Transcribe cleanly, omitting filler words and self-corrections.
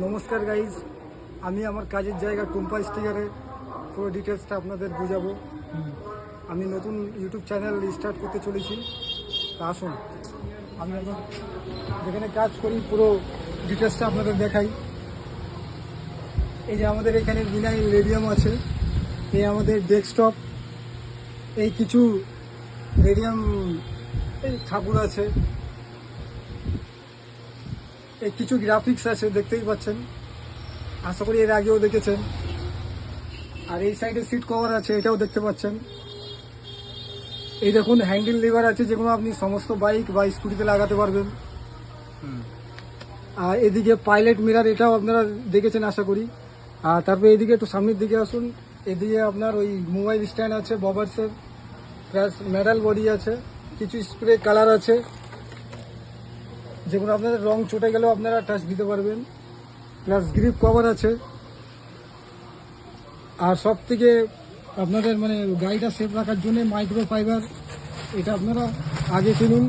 নমস্কার গাইজ, আমি আমার কাজের জায়গা টুম্পা স্টিকারে পুরো ডিটেলসটা আপনাদের বুঝাবো। আমি নতুন ইউটিউব চ্যানেল স্টার্ট করতে চলেছি, তা আসুন আমি এখন যেখানে কাজ করি পুরো ডিটেলসটা আপনাদের দেখাই। এই যে আমাদের এখানে ভিনাইল রেডিয়াম আছে, এই আমাদের ডেস্কটপ, এই কিছু রেডিয়াম এই ঠাকুর আছে, এই কিছু গ্রাফিক্স আছে দেখতেই পাচ্ছেন, আশা করি এর আগেও দেখেছেন। আর এই সাইডে সিট কভার আছে, এটাও দেখতে পাচ্ছেন। এই দেখুন হ্যান্ডেল লিভার আছে, যেগুলো আপনি সমস্ত বাইক বা স্কুটিতে লাগাতে পারবেন। আর এদিকে পাইলট মিরার, এটাও আপনারা দেখেছেন আশা করি। আর তারপরে এদিকে একটু সামনের দিকে আসুন, এদিকে আপনার ওই মোবাইল স্ট্যান্ড আছে ববার্সের, প্লাস মেটাল বডি আছে, কিছু স্প্রে কালার আছে যেগুলো আপনাদের রং চটে গেলেও আপনারা টাচ দিতে পারবেন, প্লাস গ্রিপ কভার আছে। আর সব থেকে আপনাদের মানে গাড়িটা সেফ রাখার জন্য মাইক্রো ফাইবার, এটা আপনারা আগে কিনুন।